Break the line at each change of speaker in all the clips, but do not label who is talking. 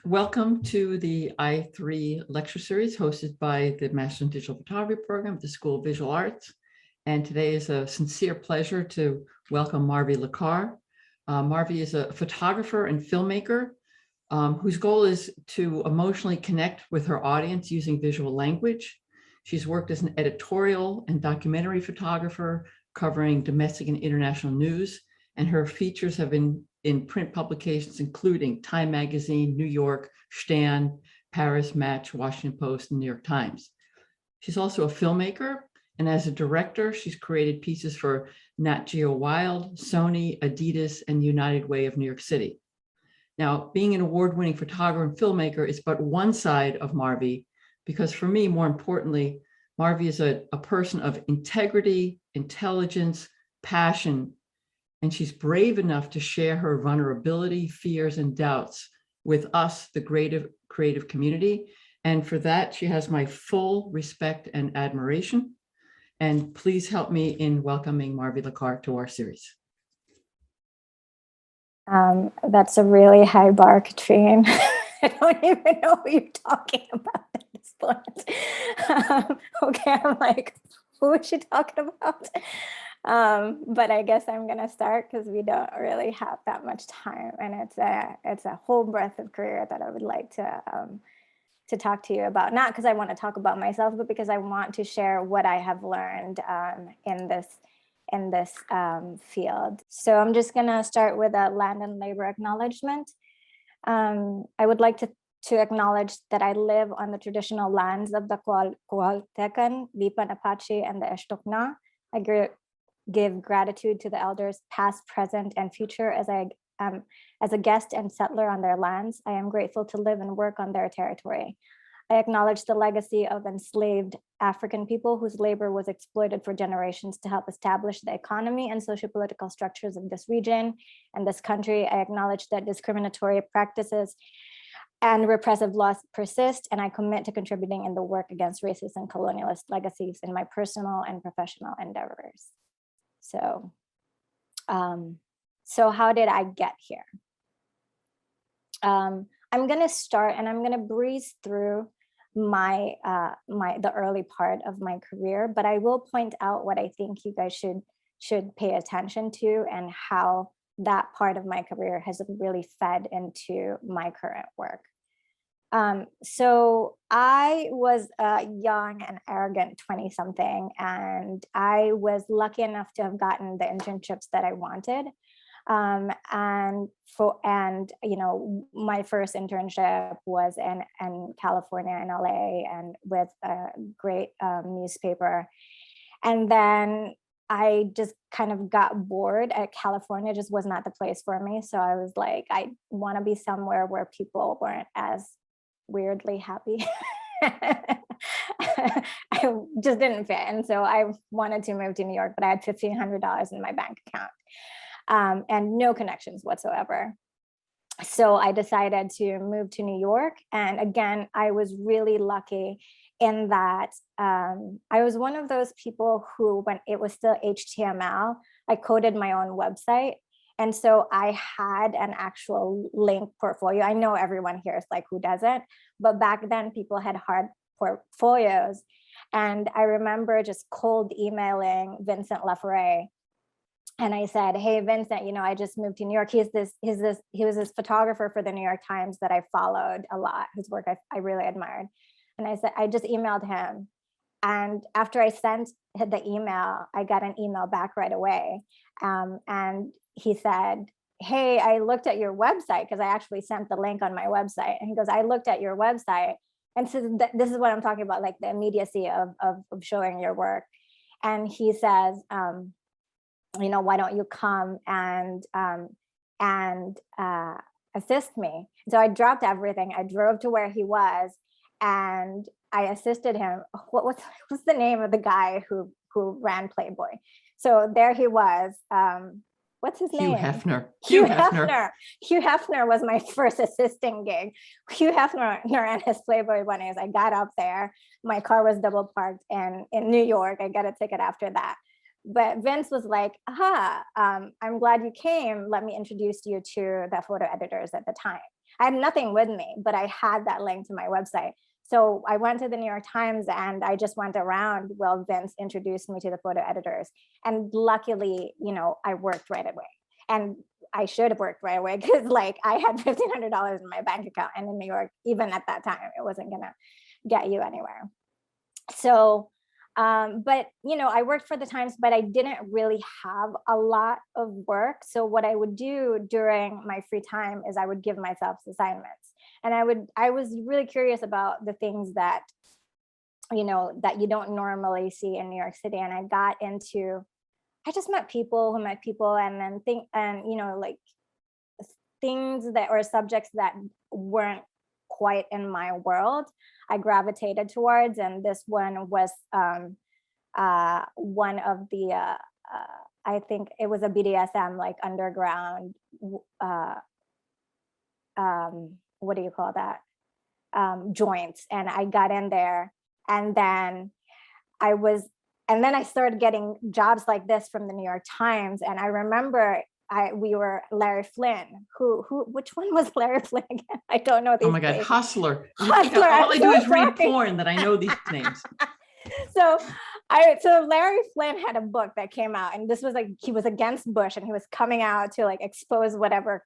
Welcome to the I3 lecture series hosted by the Master in Digital Photography program at the School of Visual Arts. And today is a sincere pleasure to welcome Marvi Lacar. Marvi is a photographer and filmmaker whose goal is to emotionally connect with her audience using visual language. She's worked as an editorial and documentary photographer covering domestic and international news, and her features have been in print publications including Time Magazine, New York, Stan, Paris Match, Washington Post, and New York Times. She's also a filmmaker, and as a director, she's created pieces for Nat Geo Wild, Sony, Adidas, and United Way of New York City. Now, being an award-winning photographer and filmmaker is but one side of Marvi, because for me, more importantly, Marvi is a person of integrity, intelligence, passion, and she's brave enough to share her vulnerability, fears, and doubts with us, the creative community. And for that, she has my full respect and admiration. And please help me in welcoming Marvi Lacar to our series.
That's a really high bar, Katrin. I don't even know what you're talking about at this point. Okay, I'm like, who is she talking about? But I guess I'm gonna start because we don't really have that much time, and it's a whole breadth of career that I would like to talk to you about. Not because I want to talk about myself, but because I want to share what I have learned in this field. So I'm just gonna start with a land and labor acknowledgement. I would like to acknowledge that I live on the traditional lands of the Coahuiltecan, Lipan Apache, and the Eshtukna. I give gratitude to the elders past, present, and future as a guest and settler on their lands. I am grateful to live and work on their territory. I acknowledge the legacy of enslaved African people whose labor was exploited for generations to help establish the economy and socio-political structures of this region and this country. I acknowledge that discriminatory practices and repressive laws persist, and I commit to contributing in the work against racist and colonialist legacies in my personal and professional endeavors. So how did I get here? I'm going to start, and I'm going to breeze through the early part of my career, but I will point out what I think you guys should pay attention to and how that part of my career has really fed into my current work. So I was a young and arrogant 20-something, and I was lucky enough to have gotten the internships that I wanted. And you know, my first internship was in California, in LA, and with a great newspaper. And then I just kind of got bored at California, just was not the place for me. So I was like, I want to be somewhere where people weren't as weirdly happy. I just didn't fit. And so I wanted to move to New York, but I had $1,500 in my bank account. And no connections whatsoever. So I decided to move to New York. And again, I was really lucky in that I was one of those people who, when it was still HTML, I coded my own website. And so I had an actual link portfolio. I know everyone here is like, who doesn't? But back then people had hard portfolios. And I remember just cold emailing Vincent Laforet. And I said, hey, Vincent, you know, I just moved to New York. He was this photographer for the New York Times that I followed a lot, whose work I really admired. And I said, I just emailed him. And after I sent the email, I got an email back right away. And he said, hey, I looked at your website, because I actually sent the link on my website. And he goes, I looked at your website. And so this is what I'm talking about, like the immediacy of showing your work. And he says, you know, why don't you come and assist me? So I dropped everything. I drove to where he was, and I assisted him. What's the name of the guy who ran Playboy? So there he was. What's his name?
Hugh Hefner.
Hugh Hefner was my first assisting gig. Hugh Hefner and his Playboy bunnies. I got up there. My car was double parked in New York. I got a ticket after that. But Vince was like, I'm glad you came. Let me introduce you to the photo editors at the time. I had nothing with me, but I had that link to my website. So I went to the New York Times and I just went around while Vince introduced me to the photo editors. And luckily, I worked right away. And I should have worked right away because like I had $1,500 in my bank account. And in New York, even at that time, it wasn't gonna get you anywhere. So, but I worked for the Times, but I didn't really have a lot of work. So what I would do during my free time is I would give myself assignments. And I was really curious about the things that, that you don't normally see in New York City. And I just met people who met people and then like things that or subjects that weren't quite in my world, I gravitated towards. And this one was one of the, I think it was a BDSM, like underground, what do you call that? Joints. And I got in there and then I started getting jobs like this from the New York Times. And I remember we were Larry Flynn, which one was Larry Flynn again? I don't know these.
Oh my God,
days.
Hustler.
Hustler.
All I do is read
sorry.
porn that I know these names.
So Larry Flynn had a book that came out, and this was like, he was against Bush and he was coming out to like expose whatever,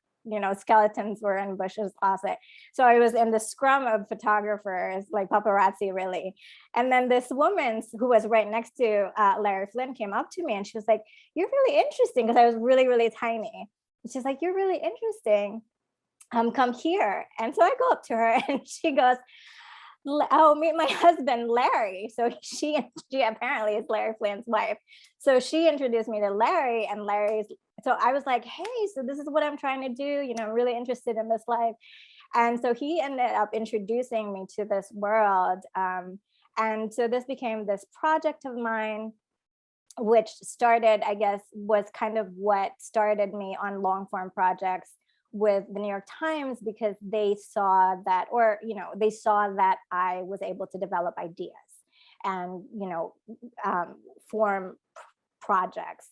skeletons were in Bush's closet. So I was in the scrum of photographers, like paparazzi really. And then this woman who was right next to Larry Flynn came up to me and she was like, "You're really interesting," because I was really, really tiny. And she's like, "You're really interesting. Come here." And so I go up to her and she goes, "Oh, meet my husband, Larry." So she apparently is Larry Flynn's wife. So she introduced me to Larry, and so I was like, "Hey, so this is what I'm trying to do. I'm really interested in this life." And so he ended up introducing me to this world. And so this became this project of mine, which started, I guess, was kind of what started me on long form projects with the New York Times, because they saw that, they saw that I was able to develop ideas and, form projects.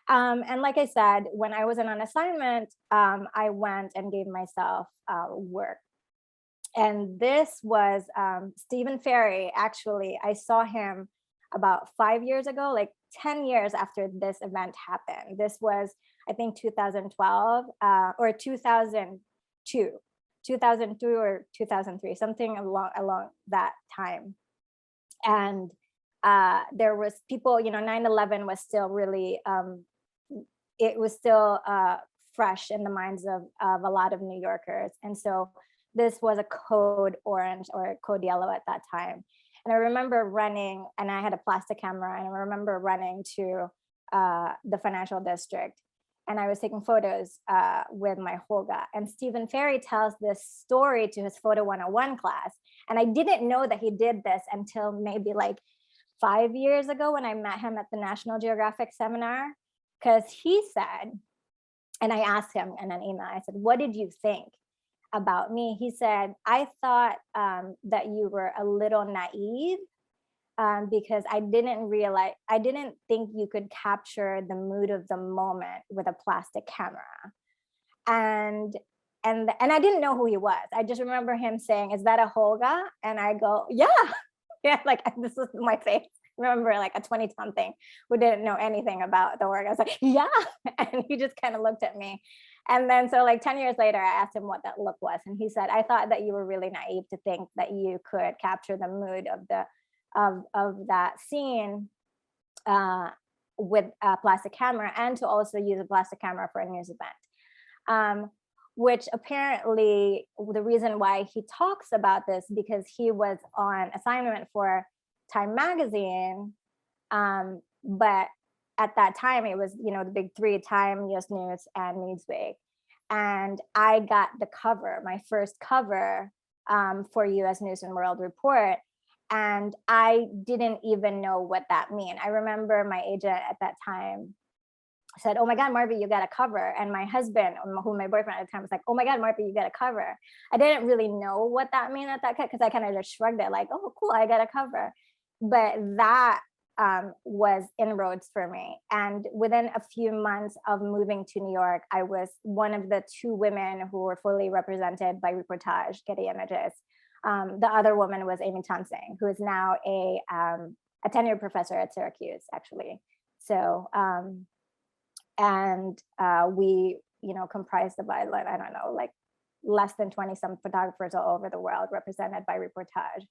And like I said, when I wasn't on assignment, I went and gave myself work. And this was Stephen Ferry. Actually, I saw him about 5 years ago, like 10 years after this event happened. This was, I think, 2012 or 2002, 2002 or 2003, something along that time. And there was people, 9/11 was still really, it was still fresh in the minds of a lot of New Yorkers. And so this was a code orange or code yellow at that time. And I remember running, and I had a plastic camera, and I remember running to the financial district, and I was taking photos with my Holga. And Stephen Ferry tells this story to his Photo 101 class. And I didn't know that he did this until maybe like 5 years ago when I met him at the National Geographic seminar, because he said, and I asked him in an email, I said, "What did you think about me?" He said, "I thought that you were a little naive because I didn't think you could capture the mood of the moment with a plastic camera." And I didn't know who he was. I just remember him saying, "Is that a Holga?" And I go, "Yeah." Yeah, like this was my face. Remember, like a 20-something who didn't know anything about the work. I was like, "Yeah." And he just kind of looked at me. And then so like 10 years later, I asked him what that look was. And he said, "I thought that you were really naive to think that you could capture the mood of that scene with a plastic camera, and to also use a plastic camera for a news event." Which apparently the reason why he talks about this, because he was on assignment for Time magazine, but at that time it was, the big three: Time, US News, and Newsweek. And I got the cover, my first cover for US News and World Report. And I didn't even know what that meant. I remember my agent at that time said, "Oh my God, Marvi, you got a cover." And my husband, who my boyfriend at the time, was like, "Oh my God, Marvi, you got a cover." I didn't really know what that meant at that time, because I kind of just shrugged it like, "Oh, cool, I got a cover." But that was inroads for me. And within a few months of moving to New York, I was one of the 2 women who were fully represented by Reportage, Getty Images. The other woman was Amy Tonsing, who is now a tenured professor at Syracuse, actually. So, we, comprised of, I don't know, like less than 20 some photographers all over the world represented by Reportage.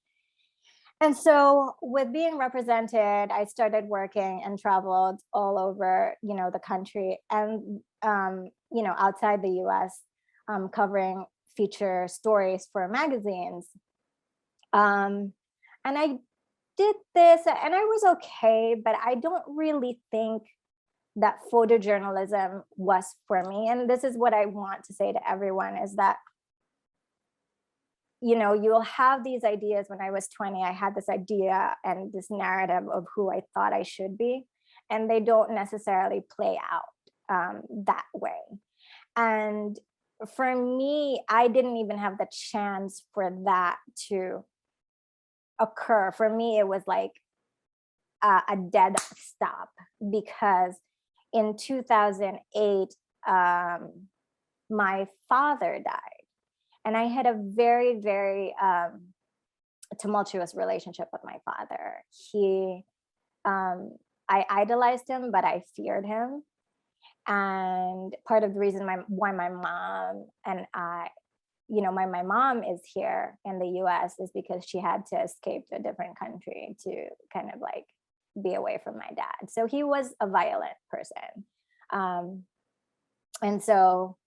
And so with being represented, I started working and traveled all over, the country and, outside the US, covering feature stories for magazines. And I did this and I was okay, but I don't really think that photojournalism was for me. And this is what I want to say to everyone is that, you'll have these ideas. When I was 20, I had this idea and this narrative of who I thought I should be, and they don't necessarily play out that way. And for me, I didn't even have the chance for that to occur. For me, it was like a dead stop, because in 2008, my father died. And I had a very, very tumultuous relationship with my father. I idolized him, but I feared him. And part of the reason why my mom and I, my mom is here in the US is because she had to escape to a different country to kind of like be away from my dad. So he was a violent person. And so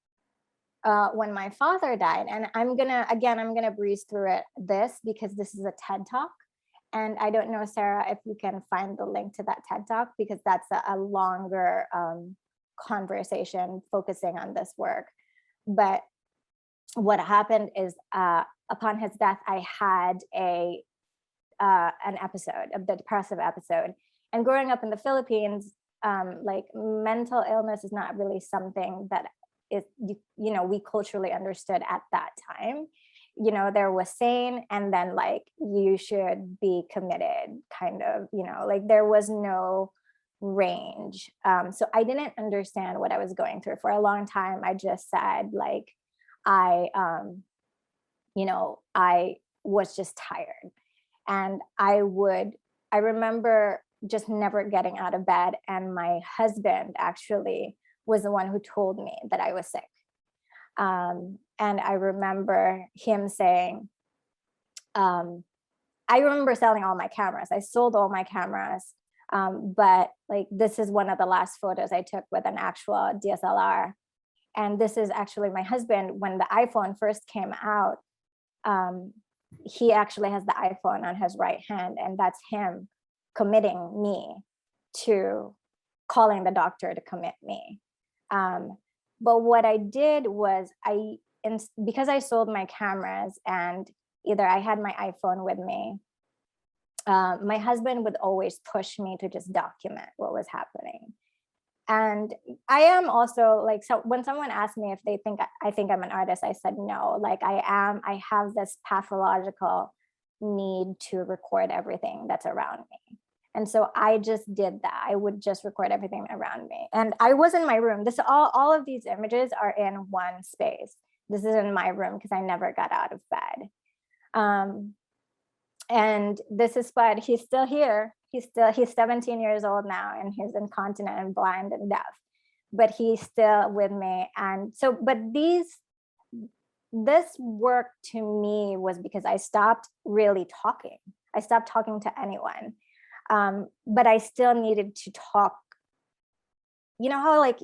when my father died, and I'm gonna breeze through this because this is a TED Talk. And I don't know, Sarah, if you can find the link to that TED Talk, because that's a longer conversation focusing on this work. But what happened is upon his death, I had an episode, a depressive episode. And growing up in the Philippines, like mental illness is not really something that we culturally understood at that time. There was sane, and then like you should be committed, kind of, like there was no range. So I didn't understand what I was going through for a long time. I just said like I was just tired, and I remember just never getting out of bed, and my husband actually was the one who told me that I was sick. And I remember him saying, I remember selling all my cameras. I sold all my cameras. But like, this is one of the last photos I took with an actual DSLR. And this is actually my husband. When the iPhone first came out, he actually has the iPhone on his right hand, and that's him committing me to calling the doctor to commit me. But what I did was because I sold my cameras and either I had my iPhone with me, my husband would always push me to just document what was happening. And I am also like, so when someone asked me if they think I think I'm an artist, I said no. Like I have this pathological need to record everything that's around me. And so I just did that. I would just record everything around me. And I was in my room. All of these images are in one space. This is in my room because I never got out of bed. And this is Spud. He's still here. He's 17 years old now, and he's incontinent and blind and deaf, but he's still with me. And so, but this work to me was because I stopped really talking. I stopped talking to anyone. But I still needed to talk. You know how like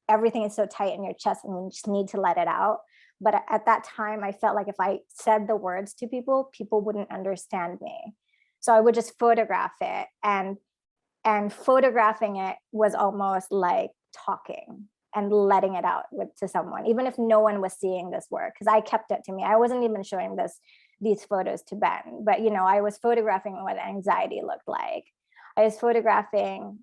everything is so tight in your chest and you just need to let it out. But at that time, I felt like if I said the words to people, people wouldn't understand me. So I would just photograph it, and photographing it was almost like talking and letting it out to someone, even if no one was seeing this work, because I kept it to me. I wasn't even showing these photos to Ben, but I was photographing what anxiety looked like. I was photographing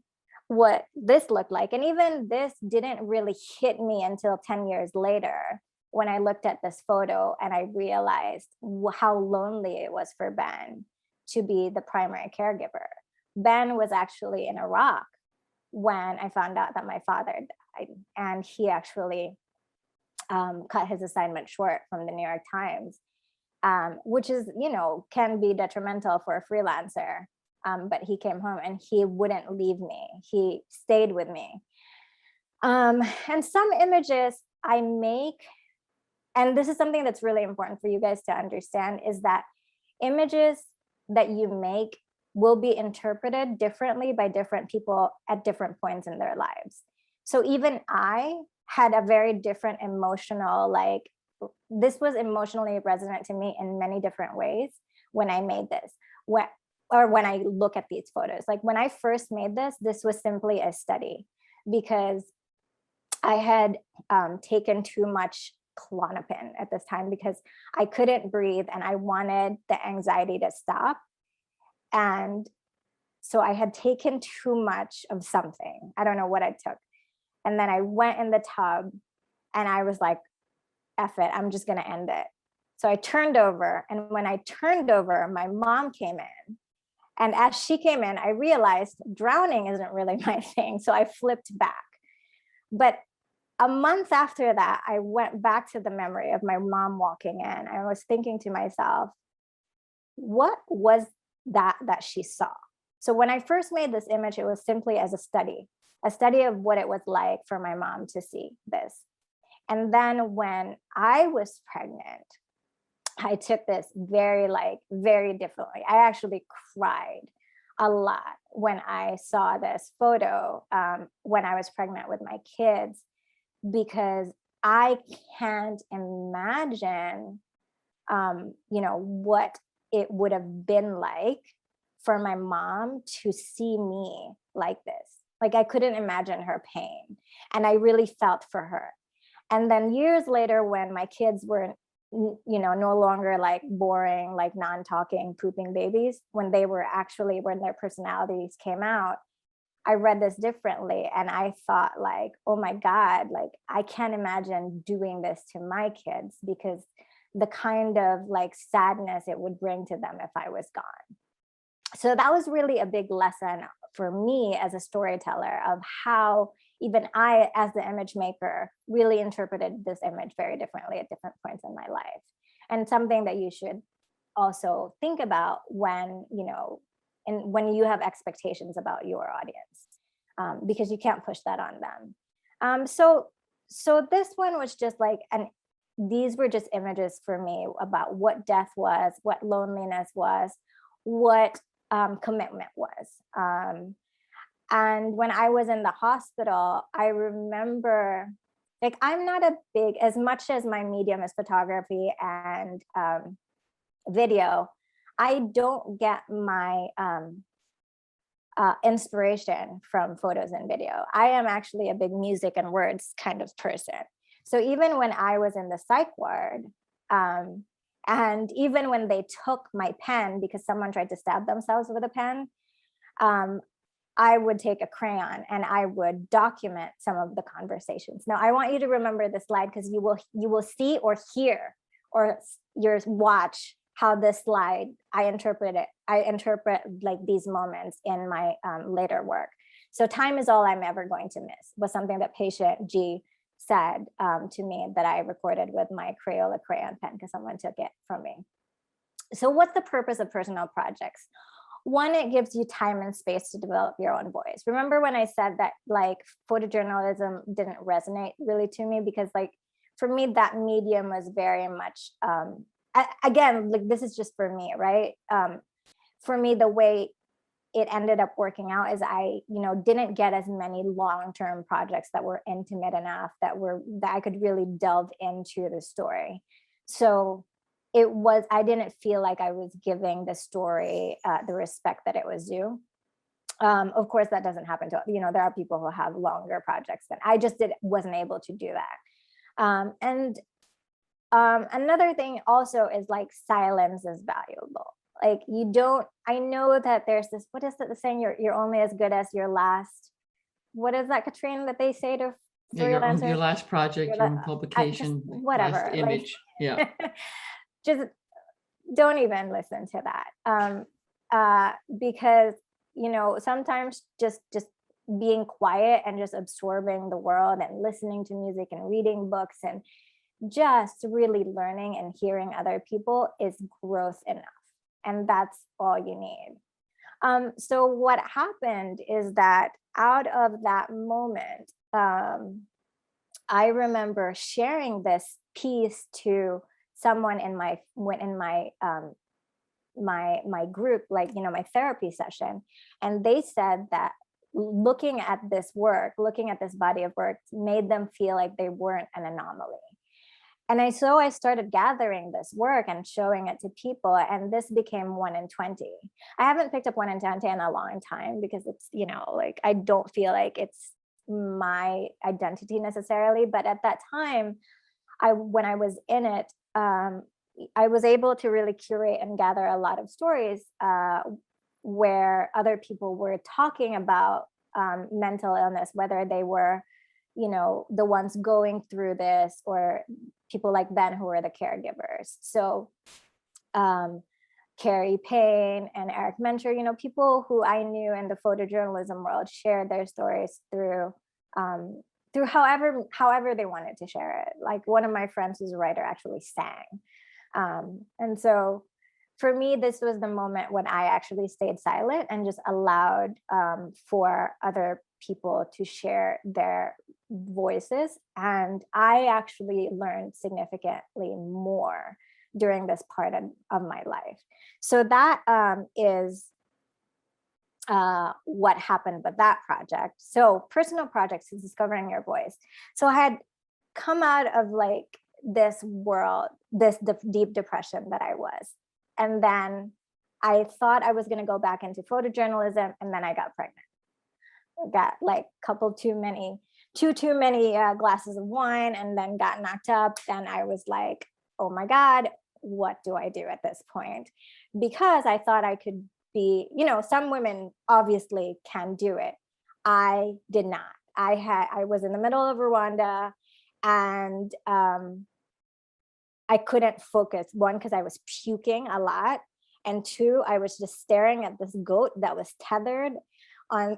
what this looked like. And even this didn't really hit me until 10 years later, when I looked at this photo and I realized how lonely it was for Ben to be the primary caregiver. Ben was actually in Iraq when I found out that my father died, and he actually cut his assignment short from the New York Times, which is, can be detrimental for a freelancer. But he came home and he wouldn't leave me. He stayed with me. And some images I make, and this is something that's really important for you guys to understand, is that images that you make will be interpreted differently by different people at different points in their lives. So even I had a very different emotional, this was emotionally resonant to me in many different ways when I made this, when I look at these photos. Like when I first made this was simply a study, because I had taken too much Klonopin at this time because I couldn't breathe and I wanted the anxiety to stop. And so I had taken too much of something. I don't know what I took. And then I went in the tub and I was like, F it, I'm just gonna end it. So I turned over, and when I turned over, my mom came in. And as she came in, I realized drowning isn't really my thing. So I flipped back. But a month after that, I went back to the memory of my mom walking in. I was thinking to myself, what was that she saw? So when I first made this image, it was simply as a study of what it was like for my mom to see this. And then when I was pregnant, I took this very differently. I actually cried a lot when I saw this photo when I was pregnant with my kids, because I can't imagine, what it would have been like for my mom to see me like this. Like I couldn't imagine her pain, and I really felt for her. And then years later, when my kids were, no longer like boring, like non-talking, pooping babies, when their personalities came out, I read this differently. And I thought like, oh my God, like I can't imagine doing this to my kids, because the kind of like sadness it would bring to them if I was gone. So that was really a big lesson for me as a storyteller of how even I, as the image maker, really interpreted this image very differently at different points in my life. And something that you should also think about when, when you have expectations about your audience, because you can't push that on them. So this one was just like, these were just images for me about what death was, what loneliness was, what commitment was. And when I was in the hospital, I remember, like, I'm not as much as my medium is photography and video, I don't get my inspiration from photos and video. I am actually a big music and words kind of person. So even when I was in the psych ward, and even when they took my pen because someone tried to stab themselves with a pen, I would take a crayon and I would document some of the conversations. Now, I want you to remember this slide, because you will see or hear or watch how this slide, I interpret like these moments in my later work. So time is all I'm ever going to miss was something that patient G said to me that I recorded with my Crayola crayon pen because someone took it from me. So what's the purpose of personal projects? One, it gives you time and space to develop your own voice. Remember when I said that like photojournalism didn't resonate really to me, because like for me, that medium was very much, again, like this is just for me, right? For me, the way it ended up working out is I, didn't get as many long-term projects that were intimate enough that I could really delve into the story. So I didn't feel like I was giving the story the respect that it was due. Of course, that doesn't happen to, there are people who have longer projects than I just wasn't able to do that. And another thing also is like silence is valuable. Like I know that there's this, what is it, the saying, you're only as good as your last, what is that, Katrin, that they say to freelancers?
Your last project, your publication,
whatever,
last image. Yeah.
Just don't even listen to that. Because sometimes just being quiet and just absorbing the world and listening to music and reading books and just really learning and hearing other people is growth enough. And that's all you need. So what happened is that out of that moment, I remember sharing this piece to someone in my my group, like, my therapy session. And they said that looking at this body of work made them feel like they weren't an anomaly. And so I started gathering this work and showing it to people, and this became 1 in 20. I haven't picked up 1 in 20 in a long time because it's, like, I don't feel like it's my identity necessarily. But at that time, when I was in it, I was able to really curate and gather a lot of stories where other people were talking about mental illness, whether they were, the ones going through this, or people like Ben who were the caregivers. So Carrie Payne and Eric Mentor, people who I knew in the photojournalism world shared their stories through however they wanted to share it. Like, one of my friends who's a writer actually sang. And so for me, this was the moment when I actually stayed silent and just allowed for other people to share their voices. And I actually learned significantly more during this part of my life. So that is what happened with that project. So personal projects is discovering your voice. So I had come out of like this world, this deep depression that I was. And then I thought I was going to go back into photojournalism, and then I got pregnant. I got like too many glasses of wine, and then got knocked up. Then I was like, oh my God, what do I do at this point? Because I thought I could be, some women obviously can do it. I did not. I was in the middle of Rwanda, and I couldn't focus. One, because I was puking a lot. And two, I was just staring at this goat that was tethered on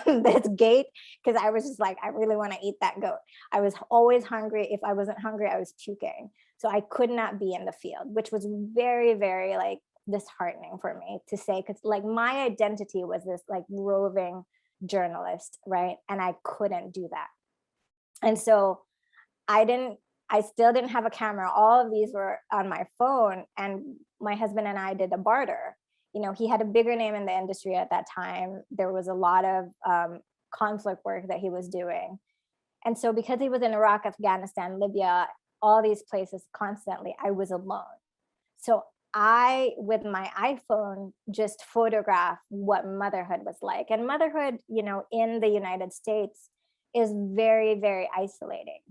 this gate, because I was just like, I really want to eat that goat. I was always hungry. If I wasn't hungry, I was puking. So I could not be in the field, which was very, very like disheartening for me to say, because like my identity was this like roving journalist, right? And I couldn't do that. And so I still didn't have a camera. All of these were on my phone, and my husband and I did a barter. He had a bigger name in the industry at that time. There was a lot of conflict work that he was doing. And so because he was in Iraq, Afghanistan, Libya, all these places constantly, I was alone. So I, with my iPhone, just photographed what motherhood was like. And motherhood, in the United States is very, very isolating.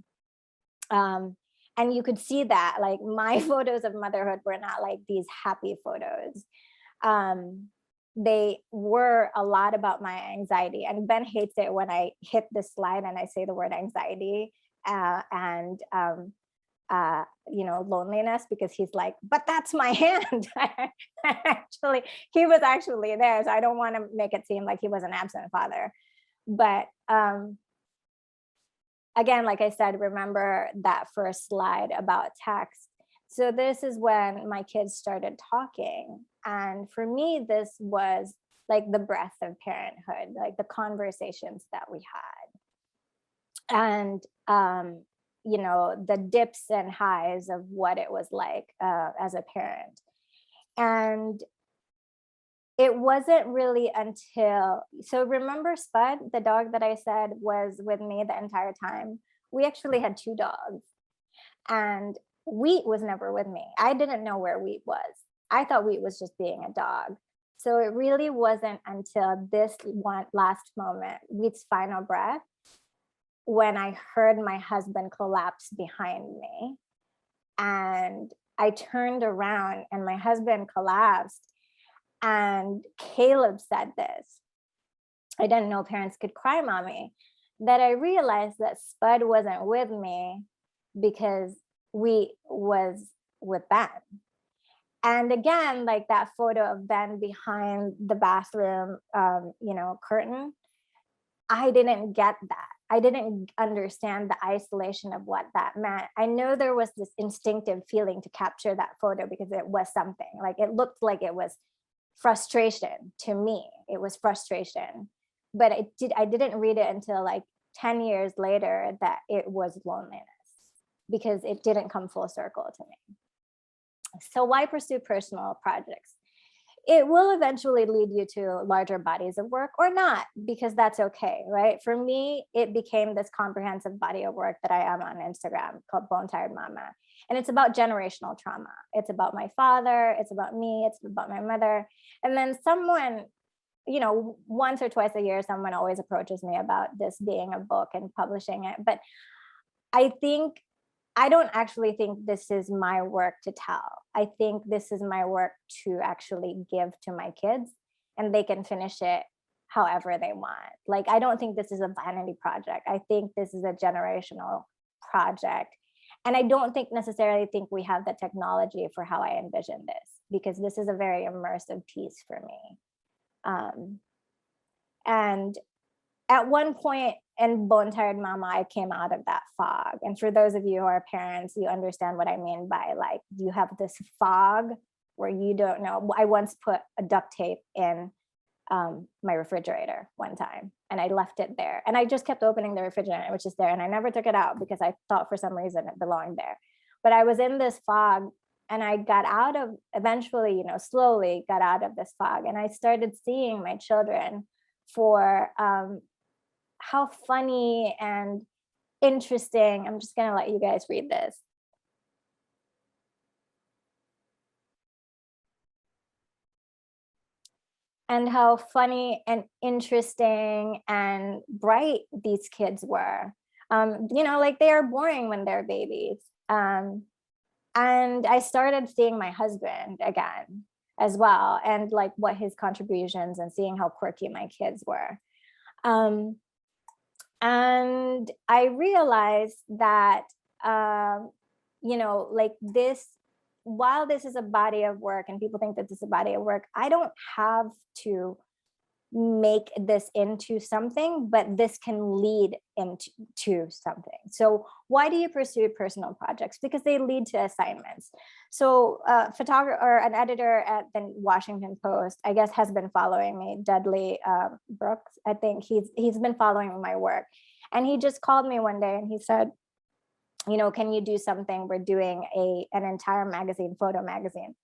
And you could see that, like, my photos of motherhood were not like these happy photos. They were a lot about my anxiety. And Ben hates it when I hit this slide and I say the word anxiety and loneliness, because he's like, but that's my hand. Actually, he was actually there. So I don't want to make it seem like he was an absent father. But again, like I said, remember that first slide about text. So this is when my kids started talking. And for me, this was like the breath of parenthood, like the conversations that we had. And, the dips and highs of what it was like as a parent. And it wasn't really until, so remember Spud, the dog that I said was with me the entire time? We actually had 2 dogs, and Wheat was never with me. I didn't know where Wheat was. I thought Wheat was just being a dog. So it really wasn't until this one last moment, Wheat's final breath, when I heard my husband collapse behind me. And I turned around and my husband collapsed. And Caleb said this, I didn't know parents could cry, mommy, that I realized that Spud wasn't with me because we was with Ben. And again, like that photo of Ben behind the bathroom, curtain, I didn't get that. I didn't understand the isolation of what that meant. I know there was this instinctive feeling to capture that photo because it was something, like it looked like it was frustration to me. It was frustration, but I didn't read it until like 10 years later that it was loneliness, because it didn't come full circle to me. So why pursue personal projects? It will eventually lead you to larger bodies of work or not, because that's okay, right? For me, it became this comprehensive body of work that I am on Instagram called Bone Tired Mama. And it's about generational trauma. It's about my father, it's about me, it's about my mother. And then someone, once or twice a year, someone always approaches me about this being a book and publishing it. But I don't actually think this is my work to tell. I think this is my work to actually give to my kids, and they can finish it however they want. Like, I don't think this is a vanity project. I think this is a generational project. And I don't necessarily think we have the technology for how I envision this, because this is a very immersive piece for me. And at one point in Bone Tired Mama, I came out of that fog. And for those of you who are parents, you understand what I mean by, like, you have this fog where you don't know. I once put a duct tape in my refrigerator one time, and I left it there. And I just kept opening the refrigerator, which is there. And I never took it out because I thought for some reason it belonged there. But I was in this fog, and I got out of, eventually, slowly got out of this fog. And I started seeing my children for how funny and interesting. I'm just going to let you guys read this. And how funny and interesting and bright these kids were. Like, they are boring when they're babies. And I started seeing my husband again as well, and like what his contributions, and seeing how quirky my kids were. And I realized that, like this, while this is a body of work and people think that this is a body of work, I don't have to make this into something, but this can lead into something. So why do you pursue personal projects? Because they lead to assignments. So a photographer or an editor at the Washington Post, I guess, has been following me, Dudley Brooks. I think he's been following my work. And he just called me one day and he said, can you do something? We're doing an entire magazine, photo magazine,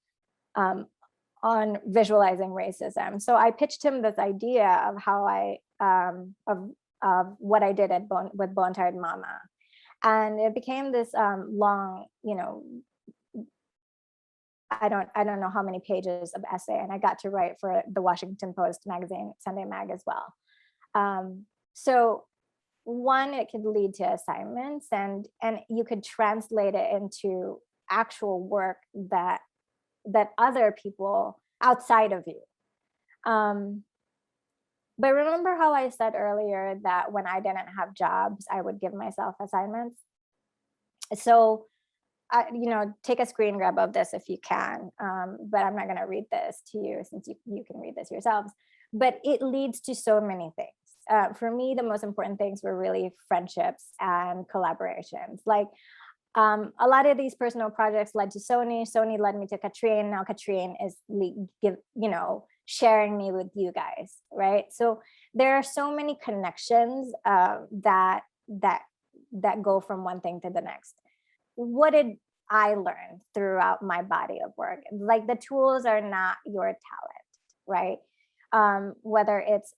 on visualizing racism. So I pitched him this idea of how of what I did with Bone Tired Mama. And it became this long, I don't know how many pages of essay, and I got to write for the Washington Post magazine, Sunday Mag, as well. So one, it could lead to assignments, and you could translate it into actual work that other people outside of you. But remember how I said earlier that when I didn't have jobs, I would give myself assignments. So, take a screen grab of this if you can, but I'm not going to read this to you, since you can read this yourselves. But it leads to so many things. For me, the most important things were really friendships and collaborations. Like, a lot of these personal projects led to Sony. Sony led me to Katrin. Now Katrin is sharing me with you guys, right? So there are so many connections that go from one thing to the next. What did I learn throughout my body of work? Like, the tools are not your talent, right? Whether it's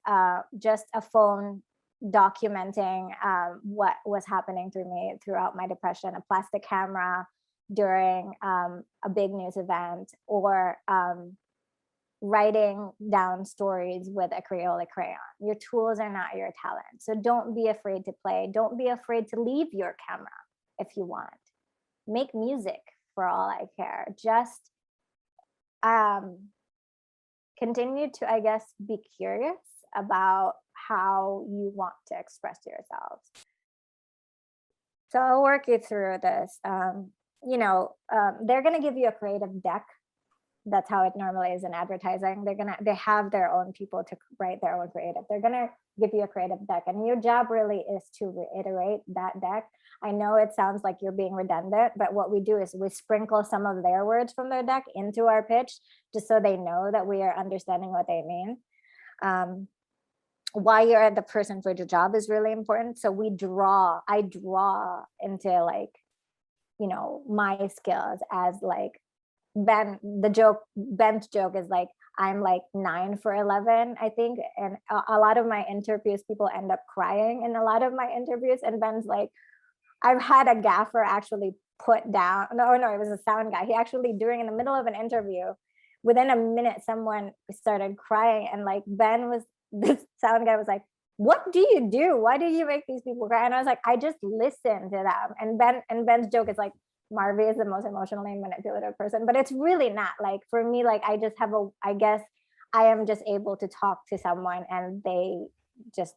just a phone documenting what was happening through me throughout my depression, a plastic camera during a big news event, or writing down stories with a Crayola crayon. Your tools are not your talent. So don't be afraid to play. Don't be afraid to leave your camera if you want. Make music for all I care. Just continue to, I guess, be curious about how you want to express yourselves. So I'll work you through this. They're going to give you a creative deck That's how it normally is in advertising. They have their own people to write their own creative. They're gonna give you a creative deck, and your job really is to reiterate that deck. I know it sounds like you're being redundant, but what we do is we sprinkle some of their words from their deck into our pitch, just so they know that we are understanding what they mean. Why you're the person for the job is really important. So I draw into like, you know, my skills as like Ben's joke is like, I'm like 9 for 11, I think. And a lot of my interviews, people end up crying in a lot of my interviews. And Ben's like, I've had a gaffer actually put down, no, it was a sound guy. He actually, during in the middle of an interview, within a minute, someone started crying. And like this sound guy was like, what do you do? Why do you make these people cry? And I was like, I just listen to them. And Ben's joke is like, Marvi is the most emotionally manipulative person, but it's really not. Like for me, like I just have I guess I am just able to talk to someone and they just,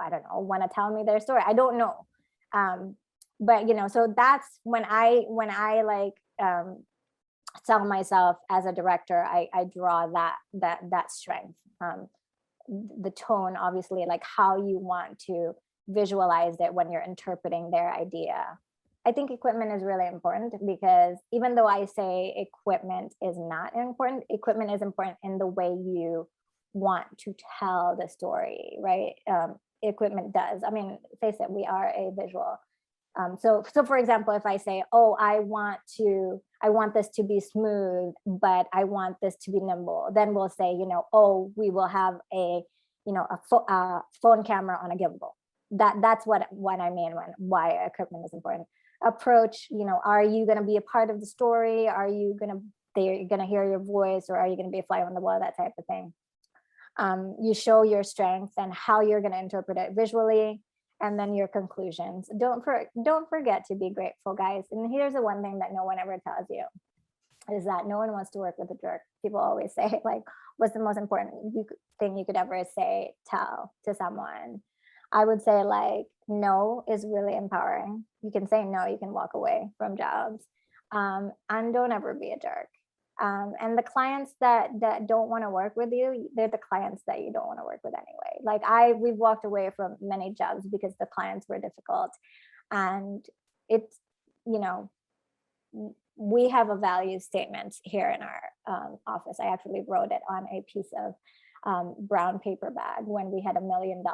I don't know, want to tell me their story. I don't know. But you know, so that's when I like tell myself as a director, I draw that strength. The tone, obviously, like how you want to visualize it when you're interpreting their idea. I think equipment is really important, because even though I say equipment is not important, equipment is important in the way you want to tell the story, right? Equipment does. I mean, face it, we are a visual. So for example, if I say, oh, I want this to be smooth, but I want this to be nimble, then we'll say, you know, oh, we will have a phone camera on a gimbal. That's what I mean why equipment is important. Approach, you know, are you going to be a part of the story? Are you they're going to hear your voice, or are you going to be a fly on the wall, that type of thing. You show your strengths and how you're going to interpret it visually, and then your conclusions. Don't forget to be grateful, guys. And here's the one thing that no one ever tells you, is that no one wants to work with a jerk. People always say, like, what's the most important thing you could ever tell to someone? I would say, like, no is really empowering. You can say no, you can walk away from jobs, and don't ever be a jerk. And the clients that don't want to work with you, they're the clients that you don't want to work with anyway. Like we've walked away from many jobs because the clients were difficult. And it's, you know, we have a value statement here in our office. I actually wrote it on a piece of brown paper bag when we had $1 million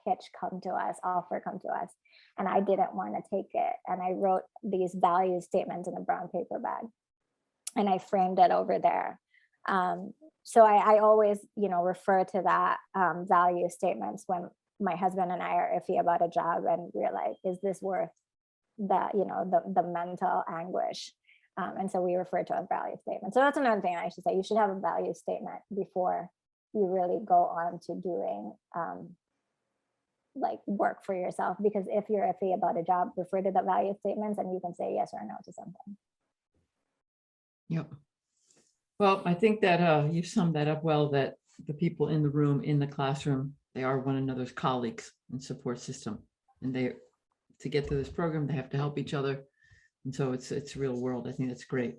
pitch offer come to us, and I didn't want to take it. And I wrote these value statements in a brown paper bag, and I framed it over there. So I always, you know, refer to that value statements when my husband and I are iffy about a job, and we're like, is this worth the mental anguish? And so we refer to a value statement. So that's another thing I should say. You should have a value statement before you really go on to doing like work for yourself, because if you're iffy about a job, refer to the value statements and you can say yes or no to something.
Yep. Well, I think that you summed that up well, that the people in the room, in the classroom, they are one another's colleagues and support system. And to get through this program, they have to help each other. And so it's real world. I think that's great.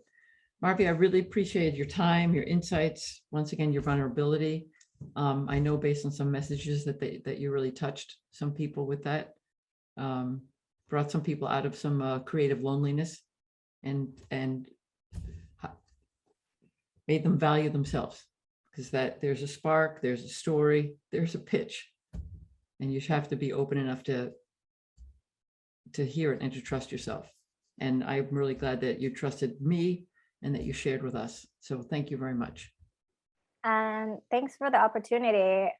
Marvi, I really appreciated your time, your insights, once again, your vulnerability. I know based on some messages that you really touched some people with that, brought some people out of some creative loneliness and made them value themselves, because that there's a spark, there's a story, there's a pitch, and you have to be open enough to hear it and to trust yourself. And I'm really glad that you trusted me and that you shared with us. So thank you very much.
And thanks for the opportunity.